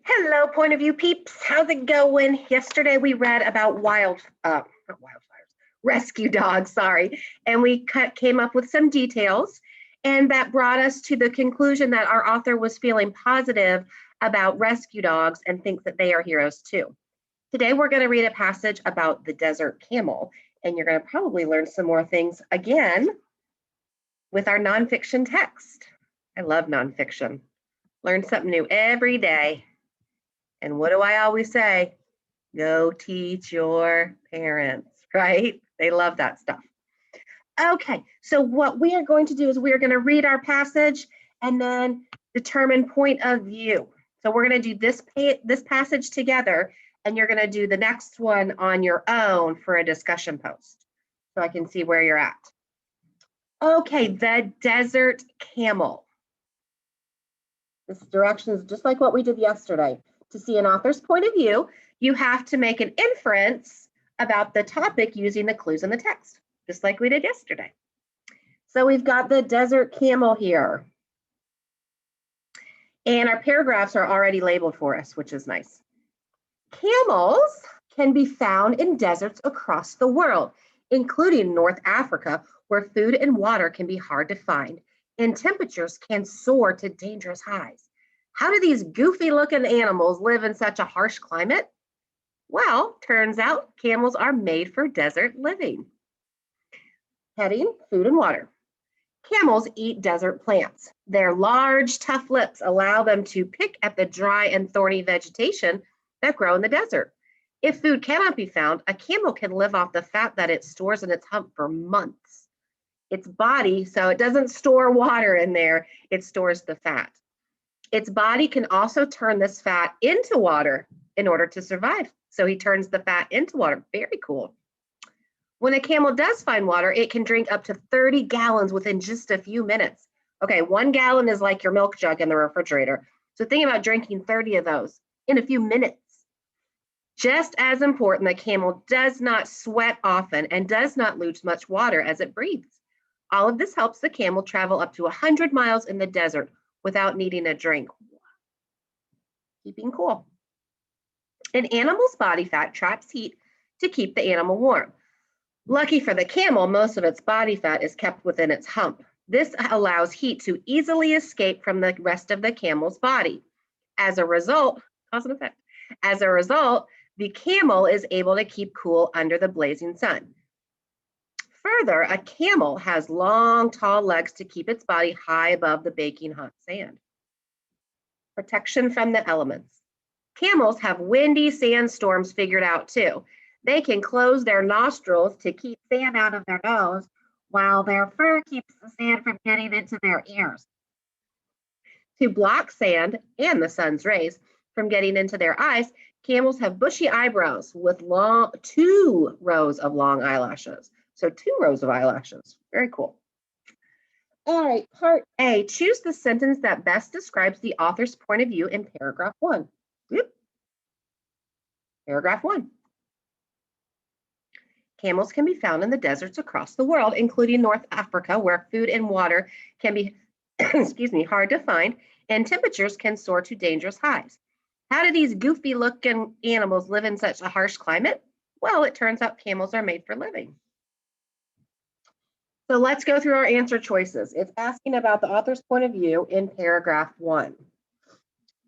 Hello, point of view peeps. How's it going? Yesterday we read about not wildfires, rescue dogs, sorry, and we came up with some details, and that brought us to the conclusion that our author was feeling positive about rescue dogs and thinks that they are heroes too. Today we're going to read a passage about the desert camel, and you're going to probably learn some more things again with our nonfiction text. I love nonfiction. Learn something new every day. And what do I always say? Go teach your parents, right? They love that stuff. Okay, so what we are going to do is we are going to read our passage and then determine point of view. So we're going to do this passage together, and you're going to do the next one on your own for a discussion post, so I can see where you're at. Okay, the desert camel. This direction is just like what we did yesterday. To see an author's point of view, you have to make an inference about the topic using the clues in the text, just like we did yesterday. So we've got the desert camel here. And our paragraphs are already labeled for us, which is nice. Camels can be found in deserts across the world, including North Africa, where food and water can be hard to find, and temperatures can soar to dangerous highs. How do these goofy looking animals live in such a harsh climate? Well, turns out camels are made for desert living. Heading, food and water. Camels eat desert plants. Their large, tough lips allow them to pick at the dry and thorny vegetation that grow in the desert. If food cannot be found, a camel can live off the fat that it stores in its hump for months. Its body, so it doesn't store water in there, it stores the fat. Its body can also turn this fat into water in order to survive. So he turns the fat into water. Very cool. When a camel does find water, it can drink up to 30 gallons within just a few minutes. Okay, 1 gallon is like your milk jug in the refrigerator. So think about drinking 30 of those in a few minutes. Just as important, the camel does not sweat often and does not lose much water as it breathes. All of this helps the camel travel up to 100 miles in the desert without needing a drink. Keeping cool. An animal's body fat traps heat to keep the animal warm. Lucky for the camel, most of its body fat is kept within its hump. This allows heat to easily escape from the rest of the camel's body. As a result, cause and effect. As a result, the camel is able to keep cool under the blazing sun. Further, a camel has long, tall legs to keep its body high above the baking hot sand. Protection from the elements. Camels have windy sandstorms figured out too. They can close their nostrils to keep sand out of their nose, while their fur keeps the sand from getting into their ears. To block sand and the sun's rays from getting into their eyes, camels have bushy eyebrows with 2 rows of long eyelashes. So 2 rows of eyelashes. Very cool. All right, part A. Choose the sentence that best describes the author's point of view in paragraph 1. Paragraph 1. Camels can be found in the deserts across the world, including North Africa, where food and water can be hard to find, and temperatures can soar to dangerous highs. How do these goofy looking animals live in such a harsh climate? Well, it turns out camels are made for living. So let's go through our answer choices. It's asking about the author's point of view in paragraph 1.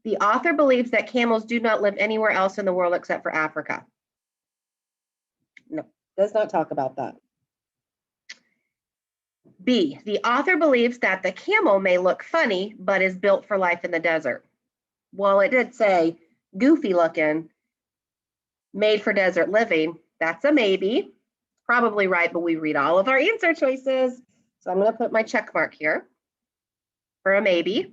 The author believes that camels do not live anywhere else in the world except for Africa. No, does not talk about that. B, the author believes that the camel may look funny, but is built for life in the desert. Well, it did say goofy looking, made for desert living. That's a maybe. Probably right, but we read all of our answer choices. So I'm going to put my check mark here for a maybe.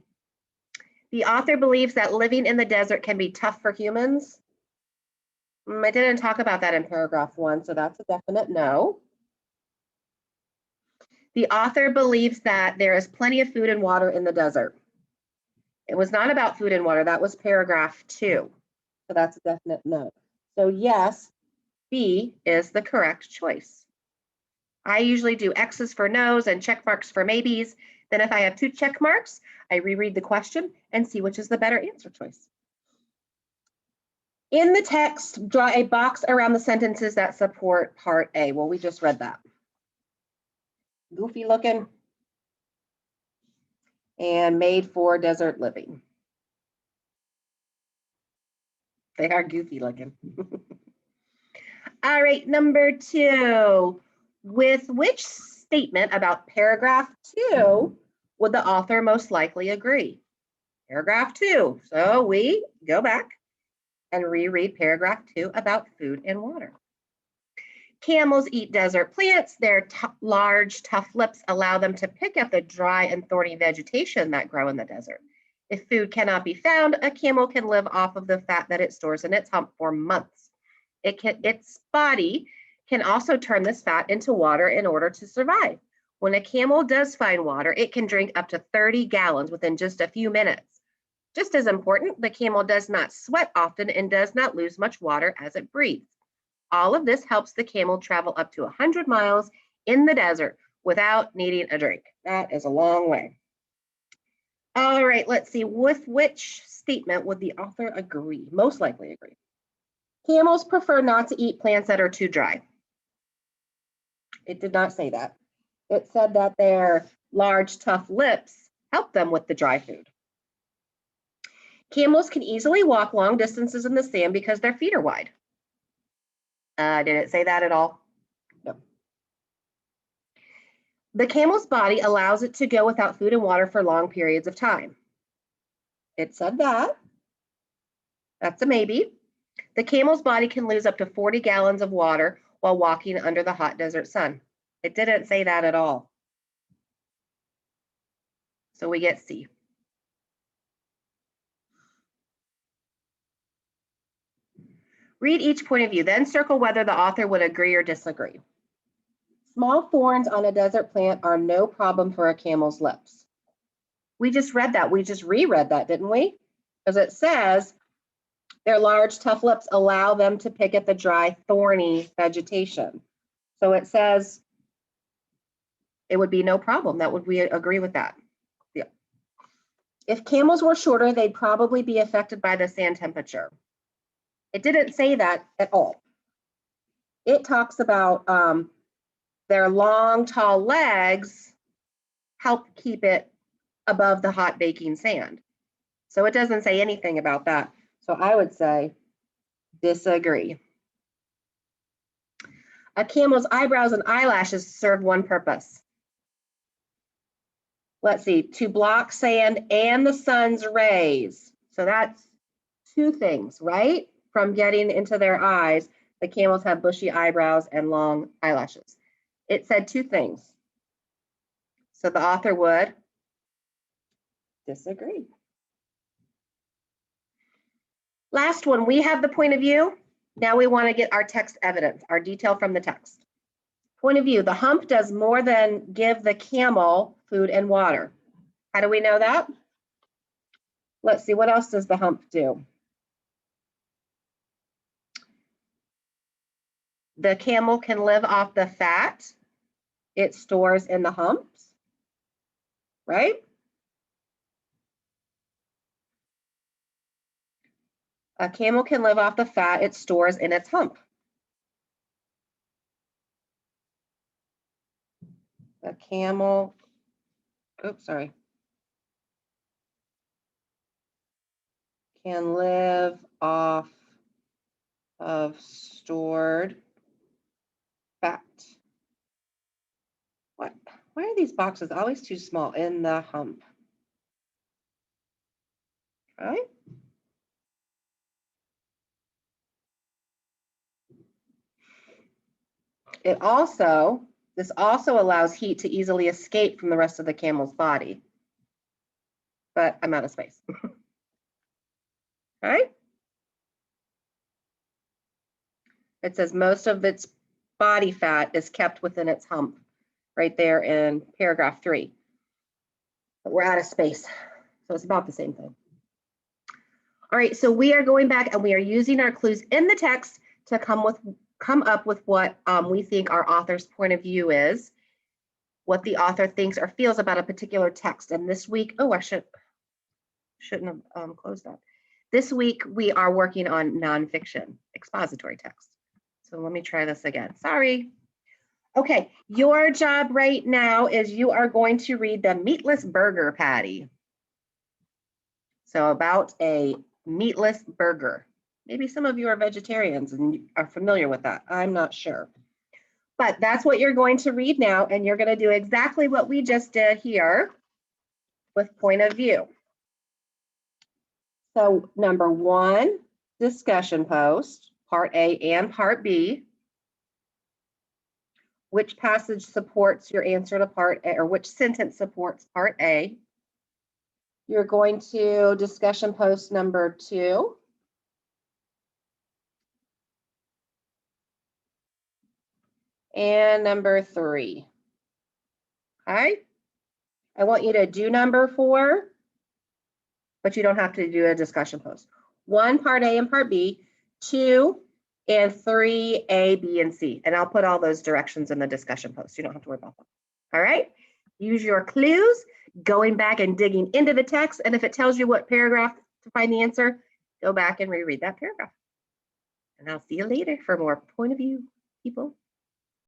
The author believes that living in the desert can be tough for humans. I didn't talk about that in paragraph 1, so that's a definite no. The author believes that there is plenty of food and water in the desert. It was not about food and water. That was paragraph 2. So that's a definite no. So yes, B is the correct choice. I usually do X's for no's and check marks for maybes. Then if I have 2 check marks, I reread the question and see which is the better answer choice. In the text, draw a box around the sentences that support part A. Well, we just read that. Goofy looking and made for desert living. They are goofy looking. All right, number 2. With which statement about paragraph 2 would the author most likely agree? Paragraph 2. So we go back and reread paragraph 2 about food and water. Camels eat desert plants. Their large, tough lips allow them to pick at the dry and thorny vegetation that grow in the desert. If food cannot be found, a camel can live off of the fat that it stores in its hump for months. Its body can also turn this fat into water in order to survive. When a camel does find water, it can drink up to 30 gallons within just a few minutes. Just as important, the camel does not sweat often and does not lose much water as it breathes. All of this helps the camel travel up to 100 miles in the desert without needing a drink. That is a long way. All right, let's see. With which statement would the author agree? Most likely agree. Camels prefer not to eat plants that are too dry. It did not say that. It said that their large, tough lips help them with the dry food. Camels can easily walk long distances in the sand because their feet are wide. Did it say that at all? No. The camel's body allows it to go without food and water for long periods of time. It said that. That's a maybe. The camel's body can lose up to 40 gallons of water while walking under the hot desert sun. It didn't say that at all. So we get C. Read each point of view, then circle whether the author would agree or disagree. Small thorns on a desert plant are no problem for a camel's lips. We just read that. We just reread that, didn't we? Because it says their large, tough lips allow them to pick at the dry, thorny vegetation. So it says it would be no problem. We agree with that. Yeah. If camels were shorter, they'd probably be affected by the sand temperature. It didn't say that at all. It talks about their long, tall legs help keep it above the hot baking sand. So it doesn't say anything about that. So I would say disagree. A camel's eyebrows and eyelashes serve one purpose. Let's see, to block sand and the sun's rays. So that's 2 things, right? From getting into their eyes, the camels have bushy eyebrows and long eyelashes. It said 2 things. So the author would disagree. Last one, we have the point of view. Now we want to get our text evidence, our detail from the text. Point of view, the hump does more than give the camel food and water. How do we know that? Let's see, what else does the hump do? The camel can live off the fat it stores in the humps, right? A camel can live off the fat it stores in its hump. A camel, can live off of stored fat. What? Why are these boxes always too small in the hump? Right? This also allows heat to easily escape from the rest of the camel's body. But I'm out of space. All right? It says most of its body fat is kept within its hump, right there in paragraph 3. But we're out of space, so it's about the same thing. All right, so we are going back and we are using our clues in the text to come up with what we think our author's point of view is, what the author thinks or feels about a particular text. And this week, oh, I shouldn't have closed that. This week, we are working on nonfiction expository text. So let me try this again. Sorry. Okay, your job right now is you are going to read the meatless burger patty. So about a meatless burger. Maybe some of you are vegetarians and are familiar with that. I'm not sure. But that's what you're going to read now, and you're going to do exactly what we just did here with point of view. So number 1, discussion post, part A and part B. Which passage supports your answer to part A, or which sentence supports part A? You're going to discussion post number 2. And number 3. Okay. I want you to do number 4, but you don't have to do a discussion post. 1, part A and part B, 2 and 3, A, B, and C. And I'll put all those directions in the discussion post. You don't have to worry about them. All right. Use your clues, going back and digging into the text. And if it tells you what paragraph to find the answer, go back and reread that paragraph. And I'll see you later for more point of view, people.